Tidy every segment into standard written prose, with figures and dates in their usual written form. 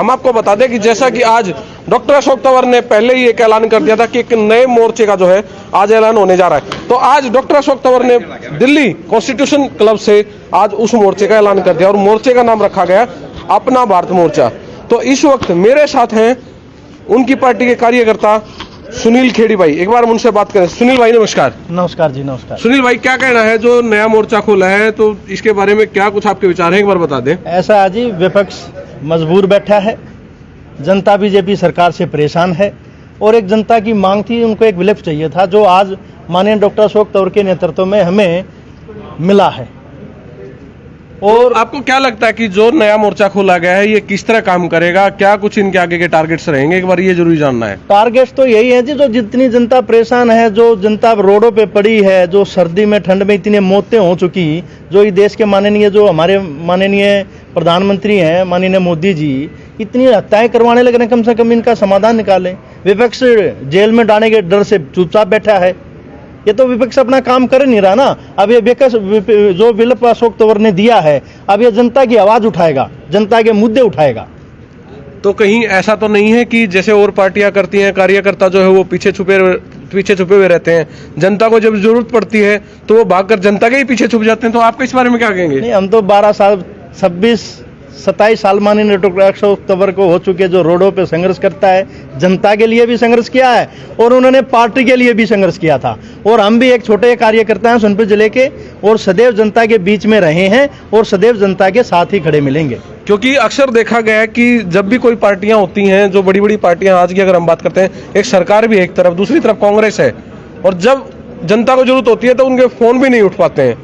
हम आपको बता दें कि जैसा कि आज डॉक्टर अशोक तंवर ने पहले ही एक ऐलान कर दिया था कि एक नए मोर्चे का जो है आज ऐलान होने जा रहा है, तो आज डॉक्टर अशोक तंवर ने दिल्ली कॉन्स्टिट्यूशन क्लब से आज उस मोर्चे का ऐलान कर दिया और मोर्चे का नाम रखा गया अपना भारत मोर्चा। तो इस वक्त मेरे साथ हैं उनकी पार्टी के कार्यकर्ता सुनील खेड़ी भाई, एक बार उनसे बात करें। सुनील भाई नमस्कार। नमस्कार जी, नमस्कार। सुनील भाई, क्या कहना है जो नया मोर्चा खोला है, तो इसके बारे में क्या कुछ आपके विचार हैं, एक बार बता दें। ऐसा है जी, विपक्ष मजबूर बैठा है, जनता बीजेपी सरकार से परेशान है और एक जनता की मांग थी, उनको एक विकल्प चाहिए था जो आज माननीय डॉक्टर अशोक तंवर के नेतृत्व में हमें मिला है। और आपको क्या लगता है कि जो नया मोर्चा खोला गया है ये किस तरह काम करेगा, क्या कुछ इनके आगे के टारगेट्स रहेंगे, एक बार ये जरूरी जानना है। टारगेट्स तो यही है जी, जो जितनी जनता परेशान है, जो जनता रोडों पे पड़ी है, जो सर्दी में ठंड में इतनी मौतें हो चुकी, जो इस देश के माननीय जो हमारे माननीय प्रधानमंत्री हैं माननीय मोदी जी इतनी हत्याएं करवाने लगे, कम से कम इनका समाधान निकालें। विपक्ष जेल में डालने के डर से चुपचाप बैठा है, ये तो विपक्ष अपना काम कर नहीं रहा ना। अब ये विपक्ष जो विकल्प अशोक तंवर ने दिया है, अब ये जनता की आवाज उठाएगा, जनता के मुद्दे उठाएगा। तो कहीं ऐसा तो नहीं है कि जैसे और पार्टियां करती हैं, कार्यकर्ता जो है वो पीछे छुपे हुए रहते हैं, जनता को जब जरूरत पड़ती है तो वो भागकर जनता के ही पीछे छुप जाते हैं, तो आप इस बारे में क्या कहेंगे? नहीं, हम तो 12 साल 27 साल माननीय डॉक्टर अशोक तंवर को हो चुके, जो रोडों पे संघर्ष करता है, जनता के लिए भी संघर्ष किया है और उन्होंने पार्टी के लिए भी संघर्ष किया था। और हम भी एक छोटे कार्यकर्ता हैं सोनभद्र जिले के और सदैव जनता के बीच में रहे हैं और सदैव जनता के साथ ही खड़े मिलेंगे। क्योंकि अक्सर देखा गया है कि जब भी कोई पार्टियां होती हैं, जो बड़ी बड़ी पार्टियां, आज की अगर हम बात करते हैं, एक सरकार भी एक तरफ, दूसरी तरफ कांग्रेस है, और जब जनता को जरूरत होती है तो उनके फोन भी नहीं उठ पाते हैं,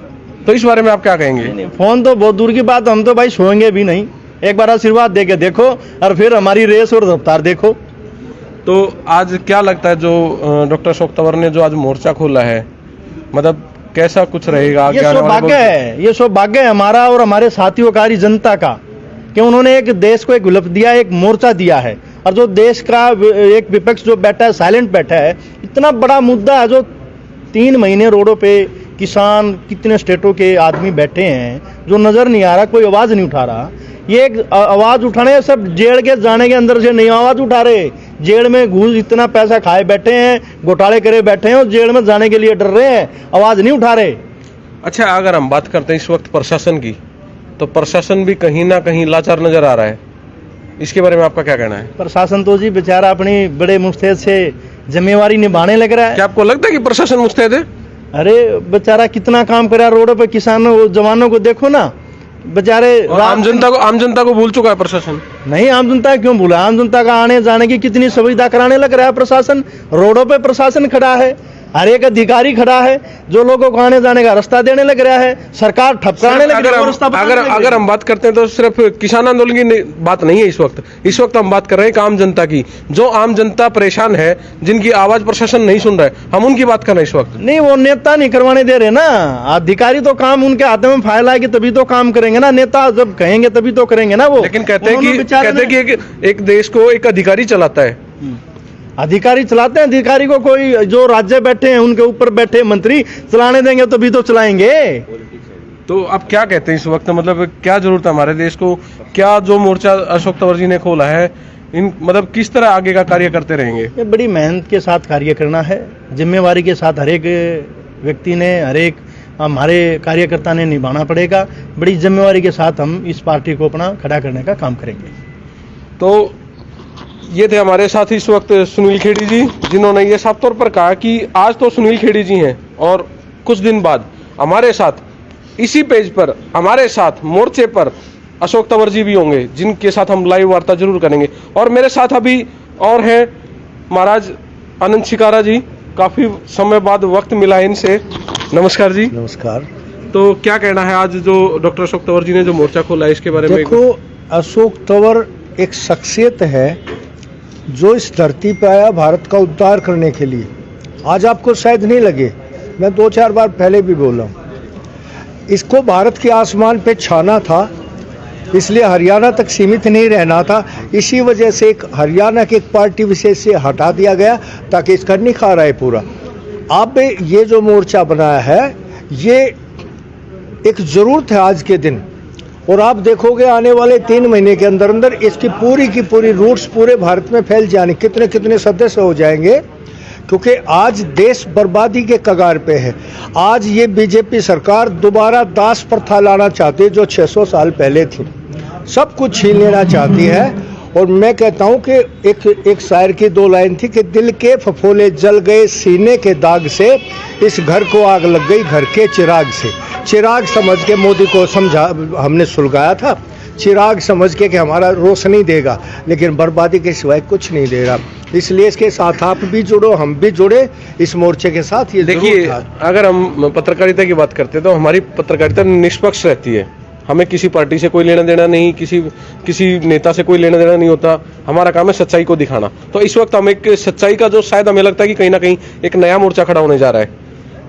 तो इस बारे में आप क्या कहेंगे? नहीं, फोन तो बहुत दूर की बात, हम तो भाई सोएंगे भी नहीं। एक बार आशीर्वाद दे के देखो और फिर हमारी रेस और रफ्तार देखो। तो आज क्या लगता है जो डॉक्टर अशोक तंवर ने जो आज मोर्चा खोला है, मतलब कैसा कुछ रहेगा? ये सौभाग्य है, ये सौभाग्य है हमारा और हमारे साथियों कारी जनता का कि उन्होंने एक देश को एक विकल्प दिया, एक मोर्चा दिया है। और जो देश का एक विपक्ष जो बैठा है, साइलेंट बैठा है, इतना बड़ा मुद्दा है जो 3 महीने रोडों पे किसान, कितने स्टेटों के आदमी बैठे हैं, जो नजर नहीं आ रहा, कोई आवाज नहीं उठा रहा। ये एक आवाज उठाने, सब जेल के जाने के अंदर से नहीं आवाज उठा रहे, जेल में घूस इतना पैसा खाए बैठे हैं, घोटाले करे बैठे हैं और जेल में जाने के लिए डर रहे हैं, आवाज नहीं उठा रहे। अच्छा, अगर हम बात करते हैं इस वक्त प्रशासन की, तो प्रशासन भी कहीं ना कहीं लाचार नजर आ रहा है, इसके बारे में आपका क्या कहना है? प्रशासन तो जी बेचारा अपनी बड़े मुस्तैद से जिम्मेवारी निभाने लग रहा है। क्या आपको लगता है कि प्रशासन मुस्तैद है? अरे बेचारा कितना काम करा रोडों पे, किसानों जवानों को देखो ना बेचारे। आम जनता को भूल चुका है प्रशासन। नहीं, आम जनता क्यों भूला? आम जनता का आने जाने की कितनी सुविधा कराने लग रहा है प्रशासन। रोडों पे प्रशासन खड़ा है, हर एक अधिकारी खड़ा है, जो लोगों को आने जाने का रास्ता देने लग रहा है। सरकार ठपकाने लग रही है। अगर हम बात करते हैं तो सिर्फ किसान आंदोलन की बात नहीं है इस वक्त हम बात कर रहे हैं आम जनता की, जो आम जनता परेशान है, जिनकी आवाज प्रशासन नहीं सुन रहा है, हम उनकी बात कर रहे हैं इस वक्त। नहीं, वो नेता नहीं करवाने दे रहे ना, अधिकारी तो काम उनके हाथ में फाइल आएगी तभी तो काम करेंगे ना, नेता जब कहेंगे तभी तो करेंगे ना वो। लेकिन कहते हैं कि एक देश को एक अधिकारी चलाता है। अधिकारी चलाते हैं, अधिकारी को कोई जो राज्य बैठे हैं उनके ऊपर बैठे मंत्री चलाने देंगे तभी तो चलाएंगे। तो आप क्या कहते हैं इस वक्त, मतलब क्या जरूरत है हमारे देश को, क्या जो मोर्चा अशोक तंवर जी ने खोला है, इन मतलब किस तरह आगे का कार्य करते रहेंगे? ये बड़ी मेहनत के साथ कार्य करना है, जिम्मेवारी के साथ हर एक व्यक्ति ने, हर एक हमारे कार्यकर्ता ने निभाना पड़ेगा। बड़ी जिम्मेवारी के साथ हम इस पार्टी को अपना खड़ा करने का काम करेंगे। तो ये थे हमारे साथ इस वक्त सुनील खेड़ी जी, जिन्होंने ये साफ तौर पर कहा कि आज तो सुनील खेड़ी जी हैं और कुछ दिन बाद हमारे साथ इसी पेज पर, हमारे साथ मोर्चे पर अशोक तंवर जी भी होंगे, जिनके साथ हम लाइव वार्ता जरूर करेंगे। और मेरे साथ अभी और हैं महाराज आनंद शिकारा जी, काफी समय बाद वक्त मिला इनसे। नमस्कार जी। नमस्कार। तो क्या कहना है आज जो डॉक्टर अशोक तंवर जी ने जो मोर्चा खोला है, इसके बारे में? देखो, अशोक तंवर एक शख्सियत है जो इस धरती पर आया भारत का उद्धार करने के लिए। आज आपको शायद नहीं लगे, मैं 2-4 बार पहले भी बोला हूँ, इसको भारत के आसमान पे छाना था, इसलिए हरियाणा तक सीमित नहीं रहना था। इसी वजह से एक हरियाणा के एक पार्टी विशेष से हटा दिया गया ताकि इसका निखार आए पूरा। अब ये जो मोर्चा बनाया है, ये एक ज़रूरत है आज के दिन। और आप देखोगे आने वाले 3 महीने के अंदर अंदर इसकी पूरी की पूरी रूट्स पूरे भारत में फैल जाने, कितने कितने सदस्य हो जाएंगे, क्योंकि आज देश बर्बादी के कगार पे है। आज ये बीजेपी सरकार दोबारा दास प्रथा लाना चाहती है जो 600 साल पहले थी, सब कुछ छीन लेना चाहती है। और मैं कहता हूँ कि एक शायर की 2 लाइन थी कि दिल के फफोले जल गए सीने के दाग से, इस घर को आग लग गई घर के चिराग से। चिराग समझ के मोदी को समझा, हमने सुलगाया था, चिराग समझ के कि हमारा रोशनी देगा, लेकिन बर्बादी के सिवाय कुछ नहीं दे रहा। इसलिए इसके साथ आप भी जुड़ो, हम भी जुड़े इस मोर्चे के साथ। ये देखिए, अगर हम पत्रकारिता की बात करते हैं तो हमारी पत्रकारिता निष्पक्ष रहती है। हमें किसी पार्टी से कोई लेना देना नहीं, किसी नेता से कोई लेना देना नहीं होता। हमारा काम है सच्चाई को दिखाना। तो इस वक्त हम एक सच्चाई का जो शायद हमें लगता है कि कहीं ना कहीं एक नया मोर्चा खड़ा होने जा रहा है।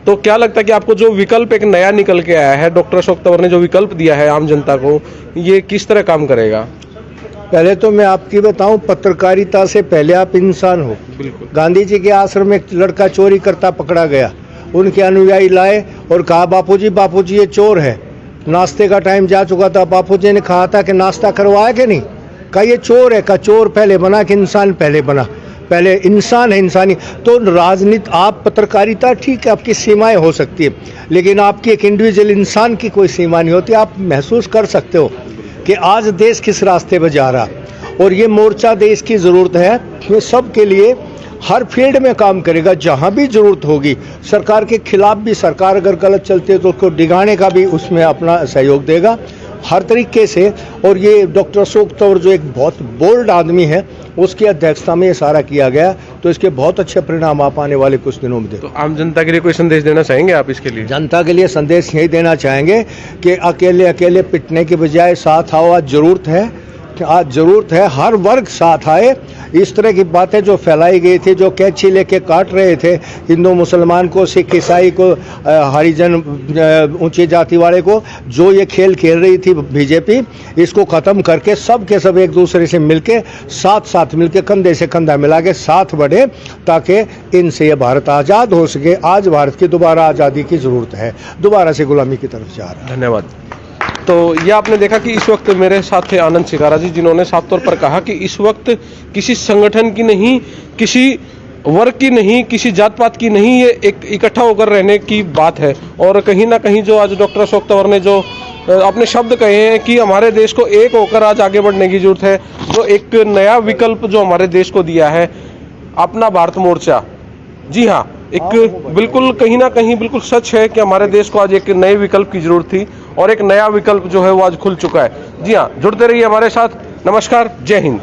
तो क्या लगता है कि आपको जो विकल्प एक नया निकल के आया है, डॉक्टर अशोक तंवर ने जो विकल्प दिया है आम जनता को, ये किस तरह काम करेगा? पहले तो मैं आपकी बताऊं, पत्रकारिता से पहले आप इंसान हो। बिल्कुल। गांधी जी के आश्रम में एक लड़का चोरी करता पकड़ा गया, उनके अनुयायी लाए और कहा बापूजी ये चोर है। नाश्ते का टाइम जा चुका था, बापूजी ने कहा था कि नाश्ता करवाया कि नहीं, कहा ये चोर है, कहा चोर पहले बना कि इंसान पहले बना, पहले इंसान है इंसानी। तो राजनीति, आप पत्रकारिता ठीक है आपकी सीमाएं हो सकती है, लेकिन आपकी एक इंडिविजुअल इंसान की कोई सीमा नहीं होती। आप महसूस कर सकते हो कि आज देश किस रास्ते पर जा रहा, और ये मोर्चा देश की ज़रूरत है। ये सब के लिए हर फील्ड में काम करेगा, जहां भी जरूरत होगी। सरकार के खिलाफ भी, सरकार अगर गलत चलती है तो उसको डिगाने का भी उसमें अपना सहयोग देगा हर तरीके से। और ये डॉक्टर अशोक तंवर जो एक बहुत बोल्ड आदमी है, उसकी अध्यक्षता में ये सारा किया गया, तो इसके बहुत अच्छे परिणाम आप आने वाले कुछ दिनों में देखो। तो आम जनता के लिए कोई संदेश देना चाहेंगे आप इसके लिए? जनता के लिए संदेश यही देना चाहेंगे कि अकेले अकेले पिटने के बजाय साथ आओ। आज ज़रूरत है हर वर्ग साथ आए। इस तरह की बातें जो फैलाई गई थी, जो कैंची लेके काट रहे थे हिंदू मुसलमान को, सिख ईसाई को, हरिजन ऊंची जाति वाले को, जो ये खेल खेल रही थी बीजेपी, इसको ख़त्म करके सब के सब एक दूसरे से मिलके साथ मिलके कंधे से कंधा मिला के साथ बढ़े, ताकि इनसे ये भारत आज़ाद हो सके। आज भारत की दोबारा आज़ादी की ज़रूरत है, दोबारा से गुलामी की तरफ जा रहा है। धन्यवाद। तो ये आपने देखा कि इस वक्त मेरे साथ थे आनंद शिकारा जी, जिन्होंने साफ तौर पर कहा कि इस वक्त किसी संगठन की नहीं, किसी वर्ग की नहीं, किसी जात पात की नहीं, ये एक इकट्ठा होकर रहने की बात है। और कहीं ना कहीं जो आज डॉक्टर अशोक तंवर ने जो अपने शब्द कहे हैं कि हमारे देश को एक होकर आज आगे बढ़ने की जरूरत है, जो एक नया विकल्प जो हमारे देश को दिया है अपना भारत मोर्चा। जी हाँ, एक बिल्कुल कहीं ना कहीं बिल्कुल सच है कि हमारे देश को आज एक नए विकल्प की जरूरत थी, और एक नया विकल्प जो है वो आज खुल चुका है। जी हाँ, जुड़ते रहिए हमारे साथ। नमस्कार, जय हिंद।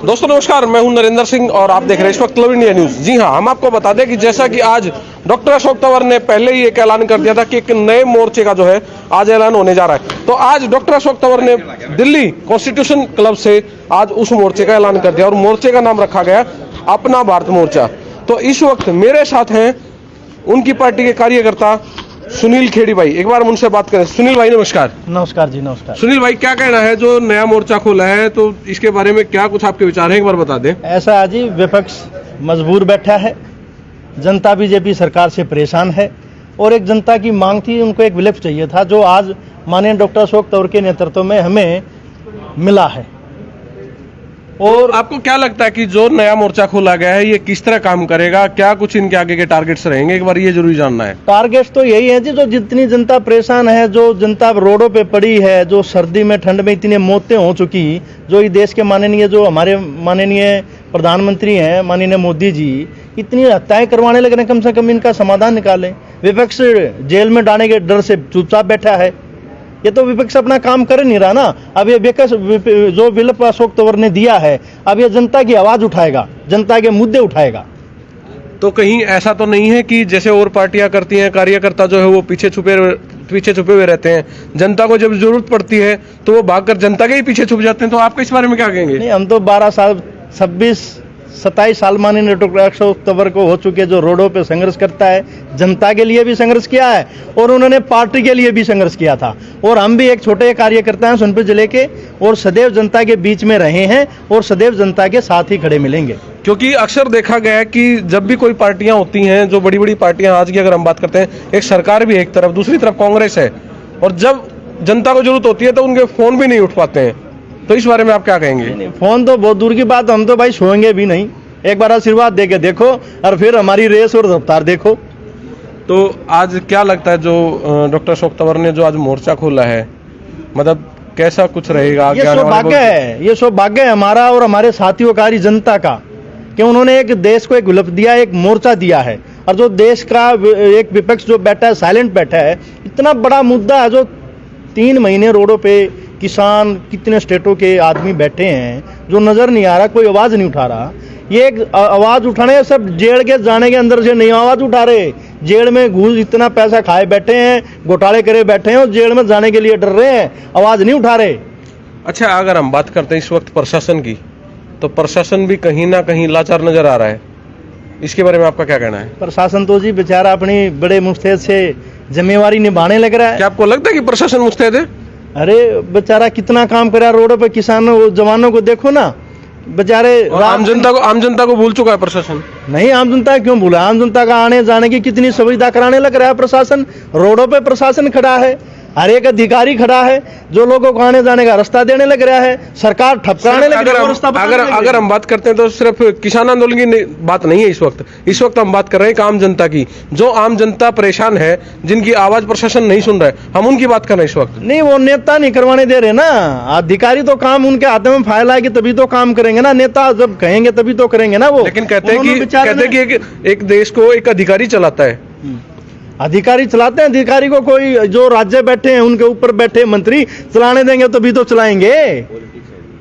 दोस्तों नमस्कार, मैं हूं नरेंद्र सिंह और आप देख रहे हैं इस वक्त क्लब इंडिया न्यूज। जी हाँ, हम आपको बता दें कि जैसा कि आज डॉक्टर अशोक तंवर ने पहले ही एक ऐलान कर दिया था कि एक नए मोर्चे का जो है आज ऐलान होने जा रहा है, तो आज डॉक्टर अशोक तंवर ने दिल्ली कॉन्स्टिट्यूशन क्लब से आज उस मोर्चे का ऐलान कर दिया, और मोर्चे का नाम रखा गया अपना भारत मोर्चा। तो इस वक्त मेरे साथ हैं उनकी पार्टी के कार्यकर्ता सुनील खेड़ी भाई। एक बार उनसे बात करें। सुनील भाई नमस्कार। नमस्कार जी, नमस्कार। सुनील भाई, क्या कहना है जो नया मोर्चा खोला है, तो इसके बारे में क्या कुछ आपके विचार हैं, एक बार बता दें। ऐसा आज ही विपक्ष मजबूर बैठा है, जनता बीजेपी सरकार से परेशान है, और एक जनता की मांग थी, उनको एक विकल्प चाहिए था, जो आज माननीय डॉक्टर अशोक तंवर के नेतृत्व में हमें मिला है। और आपको क्या लगता है कि जो नया मोर्चा खोला गया है ये किस तरह काम करेगा, क्या कुछ इनके आगे के टारगेट्स रहेंगे, एक बार ये जरूरी जानना है। टारगेट्स तो यही है जी, जो जितनी जनता परेशान है, जो जनता रोडों पे पड़ी है, जो सर्दी में ठंड में इतनी मौतें हो चुकी, जो इस देश के माननीय जो हमारे माननीय प्रधानमंत्री हैं माननीय मोदी जी, इतनी हत्याएं करवाने लग रहे हैं, कम से कम इनका समाधान निकालें। विपक्ष जेल में डालने के डर से चुपचाप बैठा है, ये तो विपक्ष अपना काम कर नहीं रहा ना। अब ये विपक्ष जो विकल्प अशोक तंवर ने दिया है, अब ये जनता की आवाज उठाएगा, जनता के मुद्दे उठाएगा। तो कहीं ऐसा तो नहीं है कि जैसे और पार्टियां करती हैं, कार्यकर्ता जो है वो पीछे छुपे हुए रहते हैं, जनता को जब जरूरत पड़ती है तो वो भागकर जनता के ही पीछे छुप जाते हैं, तो आप इस बारे में क्या कहेंगे? नहीं, हम तो 12 साल 26 27 साल माननीय डॉक्टर अशोक तंवर को हो चुके, जो रोडों पे संघर्ष करता है, जनता के लिए भी संघर्ष किया है और उन्होंने पार्टी के लिए भी संघर्ष किया था। और हम भी एक छोटे कार्यकर्ता हैं सोनभद्र जिले के और सदैव जनता के बीच में रहे हैं और सदैव जनता के साथ ही खड़े मिलेंगे। क्योंकि अक्सर देखा गया है कि जब भी कोई पार्टियां होती हैं, जो बड़ी बड़ी पार्टियां, आज की अगर हम बात करते हैं, एक सरकार भी है एक तरफ, दूसरी तरफ कांग्रेस है, और जब जनता को जरूरत होती है तो उनके फोन भी नहीं उठ पाते हैं। तो इस बारे में आप क्या कहेंगे? फोन तो बहुत दूर की बात, हम तो भाई सोएंगे भी नहीं। एक बार आशीर्वाद दे के देखो और फिर हमारी रेस और रफ्तार देखो। तो आज क्या लगता है, जो डॉक्टर अशोक तंवर ने जो आज मोर्चा खोला है, मतलब कैसा कुछ रहेगा? ये सौभाग्य है, ये सौभाग्य है हमारा और हमारे साथियों कारी जनता का, कि उन्होंने एक देश को एक विकल्प दिया, एक मोर्चा दिया है। और जो देश का एक विपक्ष जो बैठा है, साइलेंट बैठा है, इतना बड़ा मुद्दा है, जो 3 महीने रोडों पे किसान, कितने स्टेटों के आदमी बैठे हैं, जो नजर नहीं आ रहा, कोई आवाज नहीं उठा रहा। ये एक आवाज उठाने, सब जेल के जाने के अंदर से नहीं आवाज उठा रहे, जेल में घूस इतना पैसा खाए बैठे हैं, घोटाले करे बैठे हैं और जेल में जाने के लिए डर रहे हैं, आवाज नहीं उठा रहे। अच्छा, अगर हम बात करते हैं इस वक्त प्रशासन की, तो प्रशासन भी कहीं ना कहीं लाचार नजर आ रहा है। इसके बारे में आपका क्या कहना है? प्रशासन तो जी बेचारा अपनी बड़े मुस्तैद से जिम्मेवारी निभाने लग रहा है। क्या आपको लगता है कि प्रशासन मुस्तैद है? अरे बेचारा कितना काम करा रोडों पे, किसानों जवानों को देखो ना बेचारे। आम जनता को भूल चुका है प्रशासन। नहीं, आम जनता क्यों भूला? आम जनता का आने जाने की कितनी सुविधा कराने लग रहा है प्रशासन। रोडों पे प्रशासन खड़ा है, हर एक अधिकारी खड़ा है, जो लोगों को आने जाने का रास्ता देने लग रहा है। सरकार ठप कराने लग रही है। अगर हम बात करते हैं तो सिर्फ किसान आंदोलन की बात नहीं है इस वक्त हम बात कर रहे हैं आम जनता की। जो आम जनता परेशान है, जिनकी आवाज प्रशासन नहीं सुन रहा है, हम उनकी बात कर रहे हैं इस वक्त। नहीं, वो नेता नहीं करवाने दे रहे ना। अधिकारी तो काम उनके हाथ में फाइल आएगी तभी तो काम करेंगे ना, नेता जब कहेंगे तभी तो करेंगे ना वो। लेकिन कहते हैं कि एक देश को एक अधिकारी चलाता है। अधिकारी चलाते हैं, अधिकारी को कोई जो राज्य बैठे हैं उनके ऊपर बैठे मंत्री चलाने देंगे तभी तो चलाएंगे।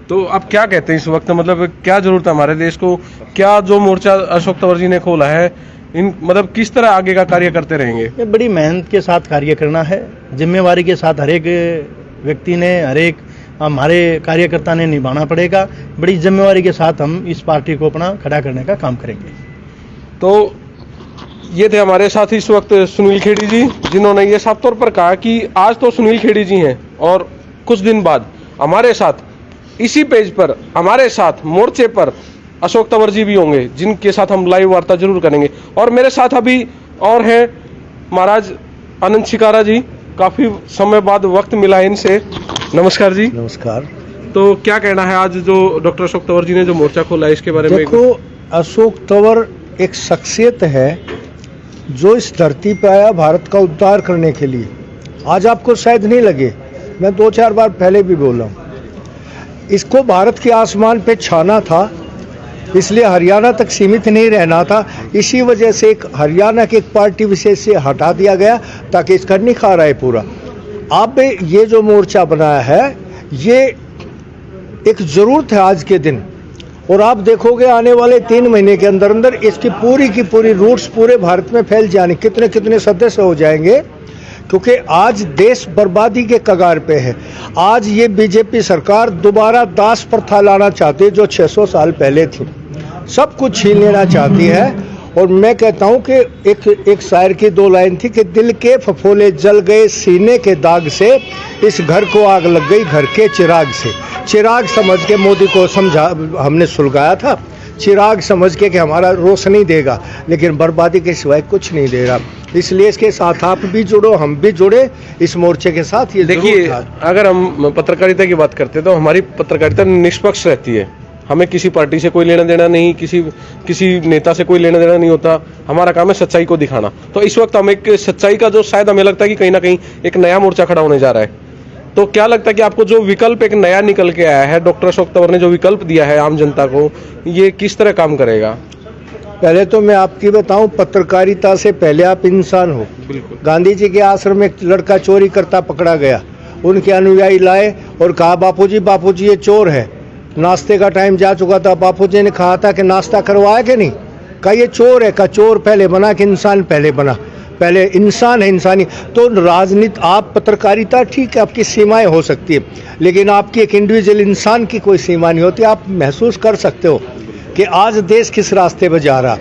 तो आप क्या कहते हैं इस वक्त, मतलब क्या जरूरत है हमारे देश को? क्या जो मोर्चा अशोक तंवर जी ने खोला है, मतलब किस तरह आगे का कार्य करते रहेंगे? ये बड़ी मेहनत के साथ कार्य करना है, जिम्मेवारी के साथ हर एक व्यक्ति ने, हर एक हमारे कार्यकर्ता ने निभाना पड़ेगा। बड़ी जिम्मेवारी के साथ हम इस पार्टी को अपना खड़ा करने का काम करेंगे। तो ये थे हमारे साथ इस वक्त सुनील खेड़ी जी, जिन्होंने ये साफ तौर पर कहा कि आज तो सुनील खेड़ी जी हैं और कुछ दिन बाद हमारे साथ इसी पेज पर, हमारे साथ मोर्चे पर अशोक तंवर जी भी होंगे, जिनके साथ हम लाइव वार्ता जरूर करेंगे। और मेरे साथ अभी और हैं महाराज आनंद शिकारा जी, काफ़ी समय बाद वक्त मिला है इनसे। नमस्कार जी। नमस्कार। तो क्या कहना है, आज जो डॉक्टर अशोक तंवर जी ने जो मोर्चा खोला है, इसके बारे में? देखो, अशोक तंवर एक शख्सियत है जो इस धरती पर आया भारत का उद्धार करने के लिए। आज आपको शायद नहीं लगे, मैं 2-4 बार पहले भी बोला हूँ, इसको भारत के आसमान पे छाना था, इसलिए हरियाणा तक सीमित नहीं रहना था। इसी वजह से एक हरियाणा की एक पार्टी विशेष से हटा दिया गया ताकि इसका निखार आए पूरा। आप ये जो मोर्चा बनाया है, ये एक ज़रूरत है आज के दिन, और आप देखोगे आने वाले 3 महीने के अंदर अंदर इसकी पूरी की पूरी रूट्स पूरे भारत में फैल जाने, कितने कितने सदस्य हो जाएंगे, क्योंकि आज देश बर्बादी के कगार पे है। आज ये बीजेपी सरकार दोबारा दास प्रथा लाना चाहती है, जो 600 साल पहले थी, सब कुछ छीन लेना चाहती है। और मैं कहता हूँ कि एक शायर की 2 लाइन थी कि दिल के फफोले जल गए सीने के दाग से, इस घर को आग लग गई घर के चिराग से। चिराग समझ के मोदी को समझा, हमने सुलगाया था, चिराग समझ के कि हमारा रोशनी देगा, लेकिन बर्बादी के सिवाय कुछ नहीं दे रहा। इसलिए इसके साथ आप भी जुड़ो, हम भी जुड़े इस मोर्चे के साथ। ये देखिए, अगर हम पत्रकारिता की बात करते हैं तो हमारी पत्रकारिता निष्पक्ष रहती है। हमें किसी पार्टी से कोई लेना देना नहीं, किसी नेता से कोई लेना देना नहीं होता। हमारा काम है सच्चाई को दिखाना। तो इस वक्त हम एक सच्चाई का, जो शायद हमें लगता है कि कहीं ना कहीं एक नया मोर्चा खड़ा होने जा रहा है। तो क्या लगता है कि आपको जो विकल्प एक नया निकल के आया है, डॉक्टर अशोक तंवर ने जो विकल्प दिया है आम जनता को, ये किस तरह काम करेगा? पहले तो मैं आपकी बताऊं, पत्रकारिता से पहले आप इंसान हो। बिल्कुल। गांधी जी के आश्रम में एक लड़का चोरी करता पकड़ा गया, उनके अनुयायी लाए और कहा बापूजी ये चोर है। नाश्ते का टाइम जा चुका था, बापूजी ने कहा था कि नाश्ता करवाया कि नहीं, कहा ये चोर है, कहा चोर पहले बना कि इंसान पहले बना, पहले इंसान है इंसानी। तो राजनीति, आप पत्रकारिता ठीक है, आपकी सीमाएं हो सकती है, लेकिन आपकी एक इंडिविजुअल इंसान की कोई सीमा नहीं होती। आप महसूस कर सकते हो कि आज देश किस रास्ते पर जा रहा,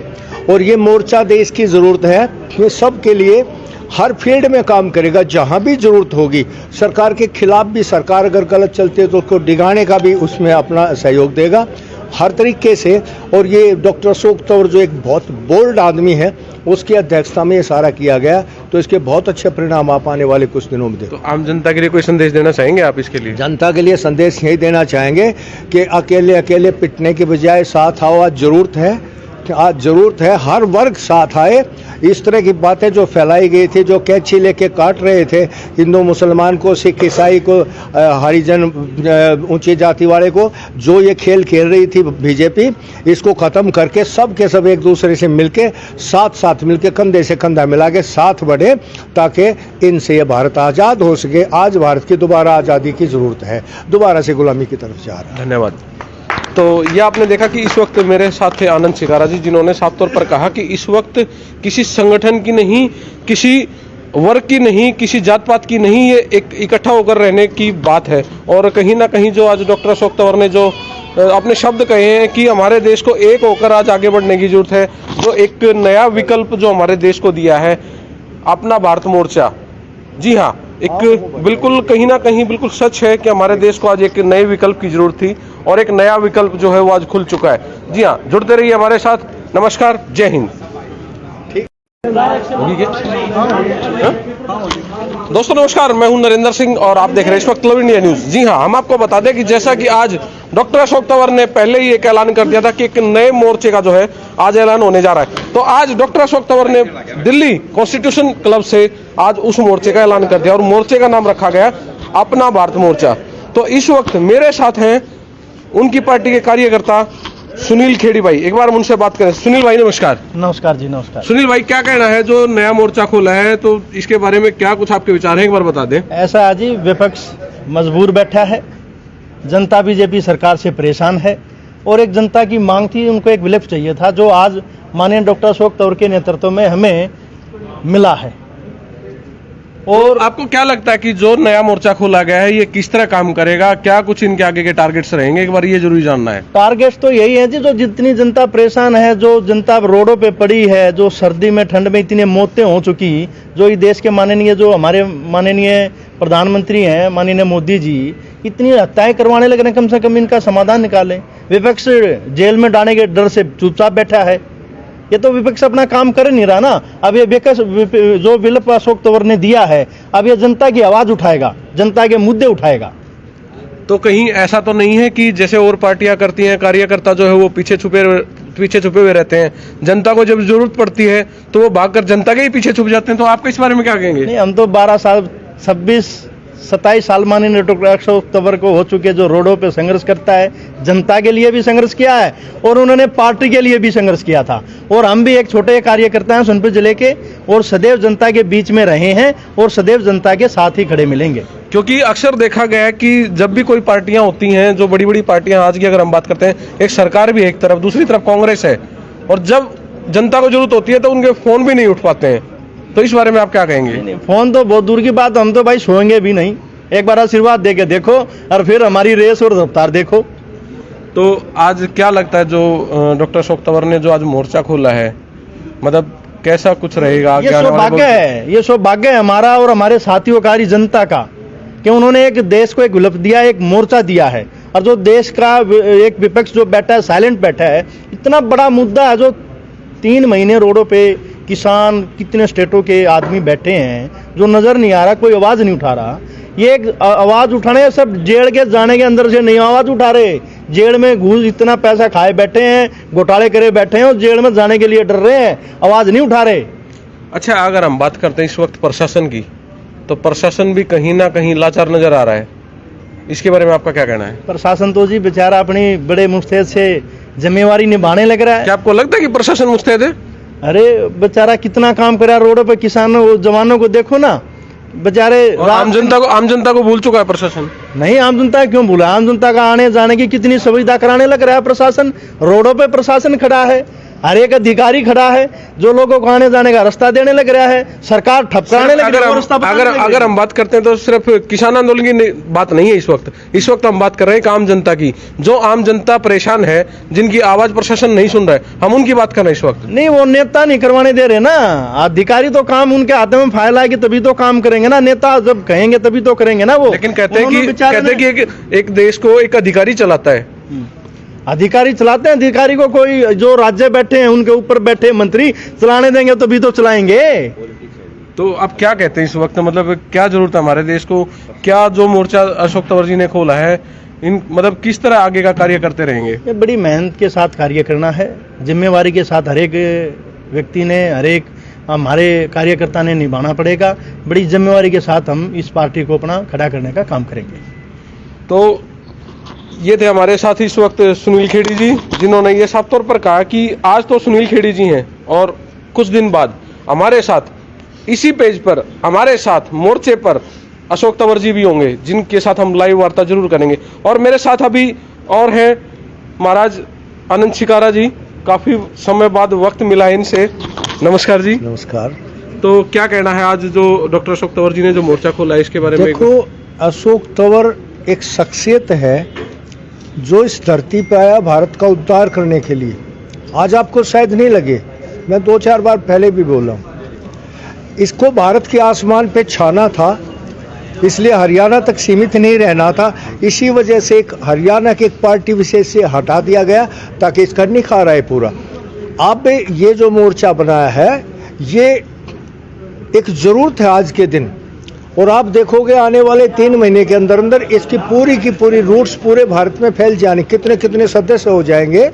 और ये मोर्चा देश की ज़रूरत है। ये सब के लिए हर फील्ड में काम करेगा, जहाँ भी ज़रूरत होगी। सरकार के खिलाफ भी, सरकार अगर गलत चलती है तो उसको डिगाने का भी उसमें अपना सहयोग देगा हर तरीके से। और ये डॉक्टर अशोक तंवर जो एक बहुत बोल्ड आदमी है, उसकी अध्यक्षता में ये सारा किया गया, तो इसके बहुत अच्छे परिणाम आप आने वाले कुछ दिनों में देखो। तो आम जनता के लिए कोई संदेश देना चाहेंगे आप इसके लिए? जनता के लिए संदेश यही देना चाहेंगे कि अकेले अकेले पिटने के बजाय साथ आओ। आज ज़रूरत है कि आज ज़रूरत है हर वर्ग साथ आए। इस तरह की बातें जो फैलाई गई थी, जो कैंची लेके काट रहे थे हिंदू मुसलमान को, सिख ईसाई को, हरिजन ऊंची जाति वाले को, जो ये खेल खेल रही थी बीजेपी, इसको ख़त्म करके सब के सब एक दूसरे से मिलके साथ साथ मिलके कंधे से कंधा मिला के साथ बढ़े, ताकि इनसे ये भारत आज़ाद हो सके। आज भारत की दोबारा आज़ादी की ज़रूरत है, दोबारा से गुलामी की तरफ जा रहा है। धन्यवाद। तो ये आपने देखा कि इस वक्त मेरे साथ थे आनंद शिकारा जी, जिन्होंने साफ तौर पर कहा कि इस वक्त किसी संगठन की नहीं, किसी वर्ग की नहीं, किसी जात पात की नहीं, ये एक इकट्ठा होकर रहने की बात है। और कहीं ना कहीं जो आज डॉक्टर अशोक तंवर ने जो अपने शब्द कहे हैं कि हमारे देश को एक होकर आज आगे बढ़ने की जरूरत है, जो एक नया विकल्प जो हमारे देश को दिया है अपना भारत मोर्चा। जी हाँ, एक बिल्कुल कहीं ना कहीं बिल्कुल सच है कि हमारे देश को आज एक नए विकल्प की जरूरत थी, और एक नया विकल्प जो है वो आज खुल चुका है। जी हाँ, जुड़ते रहिए हमारे साथ। नमस्कार, जय हिंद। होगी क्या? दोस्तों नमस्कार, मैं हूं नरेंद्र सिंह और आप देख रहे हैं इस वक्त लव इंडिया न्यूज। जी हां, हम आपको बता दें कि जैसा कि आज डॉक्टर अशोक तंवर ने पहले ही एक ऐलान कर दिया था कि एक नए मोर्चे का जो है आज ऐलान होने जा रहा है, तो आज डॉक्टर अशोक तंवर ने दिल्ली कॉन्स्टिट्यूशन क्लब से आज उस मोर्चे का ऐलान कर दिया और मोर्चे का नाम रखा गया अपना भारत मोर्चा। तो इस वक्त मेरे साथ हैं उनकी पार्टी के कार्यकर्ता सुनील खेड़ी भाई, एक बार उनसे बात करें। सुनील भाई नमस्कार। नमस्कार जी, नमस्कार। सुनील भाई, क्या कहना है जो नया मोर्चा खोला है, तो इसके बारे में क्या कुछ आपके विचार हैं, एक बार बता दें। ऐसा है जी, विपक्ष मजबूर बैठा है, जनता बीजेपी सरकार से परेशान है, और एक जनता की मांग थी, उनको एक विकल्प चाहिए था, जो आज माननीय डॉक्टर अशोक तंवर के नेतृत्व में हमें मिला है। और आपको क्या लगता है कि जो नया मोर्चा खोला गया है ये किस तरह काम करेगा, क्या कुछ इनके आगे के टारगेट्स रहेंगे, एक बार ये जरूरी जानना है। टारगेट्स तो यही है जी, जो जितनी जनता परेशान है, जो जनता रोडों पे पड़ी है, जो सर्दी में ठंड में इतनी मौतें हो चुकी, जो इस देश के माननीय, जो हमारे माननीय प्रधानमंत्री हैं माननीय मोदी जी, इतनी हत्याएं करवाने लग रहे हैं, कम से कम इनका समाधान निकालें। विपक्ष जेल में डालने के डर से चुपचाप बैठा है, ये तो विपक्ष अपना काम कर नहीं रहा ना। अब ये विपक्ष जो विकल्प अशोक तंवर ने दिया है, अब ये जनता की आवाज उठाएगा, जनता के मुद्दे उठाएगा। तो कहीं ऐसा तो नहीं है कि जैसे और पार्टियां करती हैं, कार्यकर्ता जो है वो पीछे छुपे हुए रहते हैं, जनता को जब जरूरत पड़ती है तो वो भागकर जनता के ही पीछे छुप जाते हैं, तो आप इस बारे में क्या कहेंगे? नहीं, हम तो 12 साल 27 साल माननीय डॉक्टर अशोक तंवर को हो चुके, जो रोडों पे संघर्ष करता है, जनता के लिए भी संघर्ष किया है और उन्होंने पार्टी के लिए भी संघर्ष किया था। और हम भी एक छोटे कार्यकर्ता हैं सोनभद्र जिले के, और सदैव जनता के बीच में रहे हैं और सदैव जनता के साथ ही खड़े मिलेंगे। क्योंकि अक्सर देखा गया है कि जब भी कोई पार्टियां होती हैं, जो बड़ी बड़ी पार्टियां, आज की अगर हम बात करते हैं, एक सरकार भी एक तरफ, दूसरी तरफ कांग्रेस है, और जब जनता को जरूरत होती है तो उनके फोन भी नहीं उठ पाते हैं, तो इस बारे में आप क्या कहेंगे? नहीं, फोन तो बहुत दूर की बात, हम तो भाई सोएंगे भी नहीं। एक बार आशीर्वाद दे के देखो और फिर हमारी रेस और रफ्तार देखो। तो आज क्या लगता है जो डॉक्टर अशोक तंवर ने जो आज मोर्चा खोला है, मतलब कैसा कुछ रहेगा? ये सौभाग्य है, ये सौभाग्य है हमारा और हमारे साथियों कारी जनता का, कि उन्होंने एक देश को एक विकल्प दिया, एक मोर्चा दिया है। और जो देश का एक विपक्ष जो बैठा है, साइलेंट बैठा है, इतना बड़ा मुद्दा है, जो 3 महीने रोडों पे किसान, कितने स्टेटों के आदमी बैठे हैं, जो नजर नहीं आ रहा, कोई आवाज नहीं उठा रहा। ये एक आवाज उठाने, सब जेल के जाने के अंदर से नहीं आवाज उठा रहे, जेल में घूस इतना पैसा खाए बैठे हैं, घोटाले करे बैठे हैं और जेल में जाने के लिए डर रहे हैं, आवाज नहीं उठा रहे। अच्छा, अगर हम बात करते हैं इस वक्त प्रशासन की, तो प्रशासन भी कहीं ना कहीं लाचार नजर आ रहा है, इसके बारे में आपका क्या कहना है? प्रशासन तो जी बेचारा अपनी बड़े मुस्तैद से जिम्मेवारी निभाने लग रहा है। क्या आपको लगता है कि प्रशासन मुस्तैद है? अरे बेचारा कितना काम करा रोडों पे, किसानों जवानों को देखो ना बेचारे। आम जनता को भूल चुका है प्रशासन। नहीं, आम जनता क्यों भूला? आम जनता का आने जाने की कितनी सुविधा कराने लग रहा है प्रशासन। रोडों पे प्रशासन खड़ा है, हर एक अधिकारी खड़ा है जो लोगों को आने जाने का रास्ता देने लग रहा है, सरकार ठपकाने लग रही है। अगर हम बात करते हैं तो सिर्फ किसान आंदोलन की बात नहीं है। इस वक्त हम बात कर रहे हैं आम जनता की, जो आम जनता परेशान है, जिनकी आवाज प्रशासन नहीं सुन रहा है, हम उनकी बात कर रहे हैं इस वक्त। नहीं, वो नेता नहीं करवाने दे रहे ना, अधिकारी तो काम उनके हाथ में फाइल आएगी तभी तो काम करेंगे ना, नेता जब कहेंगे तभी तो करेंगे ना वो। लेकिन कहते हैं कि एक देश को एक अधिकारी चलाता है। अधिकारी चलाते हैं, अधिकारी को कोई जो राज्य बैठे हैं उनके ऊपर बैठे मंत्री चलाने देंगे तभी तो चलाएंगे। तो अब क्या कहते हैं इस वक्त, मतलब क्या जरूरत है हमारे देश को, क्या जो मोर्चा अशोक तंवर जी ने खोला है, इन मतलब किस तरह आगे का कार्य करते रहेंगे? ये बड़ी मेहनत के साथ कार्य करना है, जिम्मेवारी के साथ हर एक व्यक्ति ने, हर एक हमारे कार्यकर्ता ने निभाना पड़ेगा। बड़ी जिम्मेवारी के साथ हम इस पार्टी को अपना खड़ा करने का काम करेंगे। तो ये थे हमारे साथ इस वक्त सुनील खेड़ी जी, जिन्होंने ये साफ तौर पर कहा कि आज तो सुनील खेड़ी जी हैं और कुछ दिन बाद हमारे साथ इसी पेज पर, हमारे साथ मोर्चे पर अशोक तंवर जी भी होंगे, जिनके साथ हम लाइव वार्ता जरूर करेंगे। और मेरे साथ अभी और हैं महाराज आनंद शिकारा जी, काफी समय बाद वक्त मिला है इनसे। नमस्कार जी। नमस्कार। तो क्या कहना है आज जो डॉक्टर अशोक तंवर जी ने जो मोर्चा खोला है इसके बारे में? देखो, अशोक तंवर एक शख्सियत है जो इस धरती पर आया भारत का उद्धार करने के लिए। आज आपको शायद नहीं लगे, मैं 2-4 बार पहले भी बोला हूँ, इसको भारत के आसमान पे छाना था, इसलिए हरियाणा तक सीमित नहीं रहना था। इसी वजह से एक हरियाणा के एक पार्टी विशेष से हटा दिया गया ताकि इसका निखार आए पूरा। अब ये जो मोर्चा बनाया है ये एक ज़रूरत है आज के दिन, और आप देखोगे आने वाले 3 महीने के अंदर अंदर इसकी पूरी की पूरी रूट्स पूरे भारत में फैल जाने, कितने कितने सदस्य हो जाएंगे,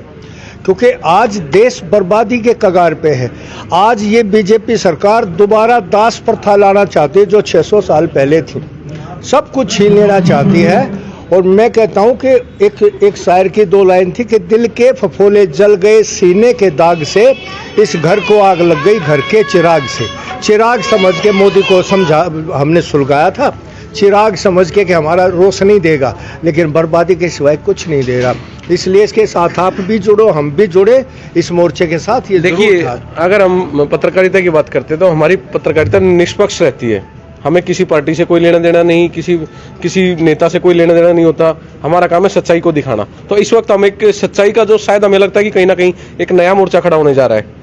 क्योंकि आज देश बर्बादी के कगार पे है। आज ये बीजेपी सरकार दोबारा दास प्रथा लाना चाहती है जो 600 साल पहले थी, सब कुछ छीन लेना चाहती है। और मैं कहता हूँ कि एक शायर की 2 लाइन थी कि दिल के फफोले जल गए सीने के दाग से, इस घर को आग लग गई घर के चिराग से। चिराग समझ के मोदी को समझा, हमने सुलगाया था, चिराग समझ के कि हमारा रोशनी देगा, लेकिन बर्बादी के सिवाय कुछ नहीं दे रहा। इसलिए इसके साथ आप भी जुड़ो, हम भी जुड़े इस मोर्चे के साथ। ये देखिए, अगर हम पत्रकारिता की बात करते हैं तो हमारी पत्रकारिता निष्पक्ष रहती है, हमें किसी पार्टी से कोई लेना देना नहीं, किसी नेता से कोई लेना देना नहीं होता। हमारा काम है सच्चाई को दिखाना। तो इस वक्त हम एक सच्चाई का जो शायद हमें लगता है कि कहीं ना कहीं एक नया मोर्चा खड़ा होने जा रहा है।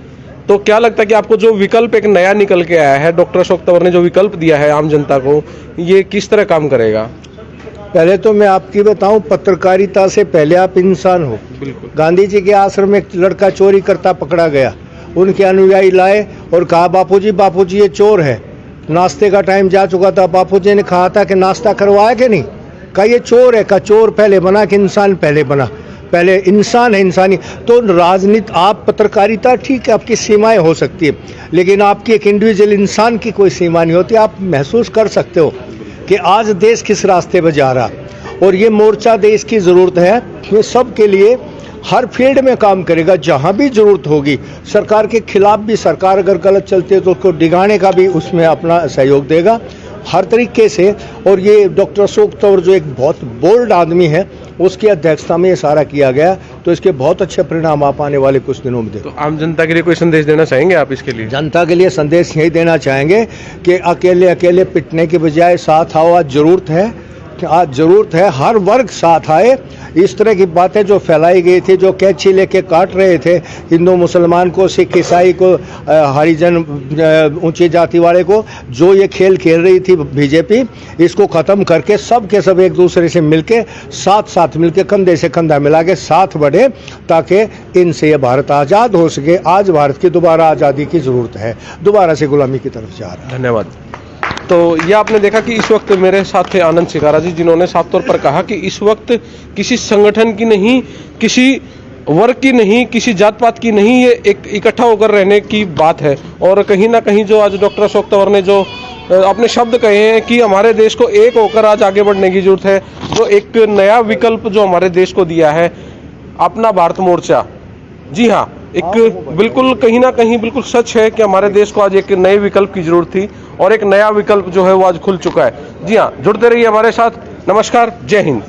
तो क्या लगता है कि आपको जो विकल्प एक नया निकल के आया है, डॉक्टर अशोक तंवर ने जो विकल्प दिया है आम जनता को, ये किस तरह काम करेगा? पहले तो मैं आपकी बताऊं, पत्रकारिता से पहले आप इंसान हो। बिल्कुल। गांधी जी के आश्रम में एक लड़का चोरी करता पकड़ा गया, उनके अनुयायी लाए और कहा बापूजी ये चोर है। नाश्ते का टाइम जा चुका था, बापूजी ने कहा था कि नाश्ता करवाया कि नहीं, कहा ये चोर है, कहा चोर पहले बना कि इंसान पहले बना, पहले इंसान है इंसानी। तो राजनीति, आप पत्रकारिता ठीक है आपकी सीमाएं हो सकती है, लेकिन आपकी एक इंडिविजुअल इंसान की कोई सीमा नहीं होती। आप महसूस कर सकते हो कि आज देश किस रास्ते पर जा रहा, और ये मोर्चा देश की ज़रूरत है। ये सब के लिए हर फील्ड में काम करेगा, जहां भी जरूरत होगी। सरकार के खिलाफ भी, सरकार अगर गलत चलती है तो उसको डिगाने का भी उसमें अपना सहयोग देगा हर तरीके से। और ये डॉक्टर अशोक तंवर जो एक बहुत बोल्ड आदमी है, उसकी अध्यक्षता में ये सारा किया गया, तो इसके बहुत अच्छे परिणाम आप आने वाले कुछ दिनों में देखो। तो आम जनता के लिए कोई संदेश देना चाहेंगे आप इसके लिए? जनता के लिए संदेश यही देना चाहेंगे कि अकेले अकेले पिटने के बजाय साथ आओ। आज ज़रूरत है कि आज ज़रूरत है हर वर्ग साथ आए। इस तरह की बातें जो फैलाई गई थी, जो कैंची लेके काट रहे थे हिंदू मुसलमान को, सिख ईसाई को, हरिजन ऊंची जाति वाले को, जो ये खेल खेल रही थी बीजेपी, इसको ख़त्म करके सब के सब एक दूसरे से मिलके साथ मिलके कंधे से कंधा मिला के साथ बढ़े, ताकि इनसे ये भारत आज़ाद हो सके। आज भारत की दोबारा आज़ादी की ज़रूरत है, दोबारा से गुलामी की तरफ जा रहा है। धन्यवाद। तो ये आपने देखा कि इस वक्त मेरे साथ थे आनंद शिकारा जी, जिन्होंने साफ तौर पर कहा कि इस वक्त किसी संगठन की नहीं, किसी वर्ग की नहीं, किसी जात पात की नहीं, ये एक इकट्ठा होकर रहने की बात है। और कहीं ना कहीं जो आज डॉक्टर अशोक तंवर ने जो अपने शब्द कहे हैं कि हमारे देश को एक होकर आज आगे बढ़ने की जरूरत है, जो एक नया विकल्प जो हमारे देश को दिया है अपना भारत मोर्चा। जी हाँ, एक बिल्कुल कहीं ना कहीं बिल्कुल सच है कि हमारे देश को आज एक नए विकल्प की जरूरत थी, और एक नया विकल्प जो है वो आज खुल चुका है। जी हाँ, जुड़ते रहिए हमारे साथ। नमस्कार, जय हिंद।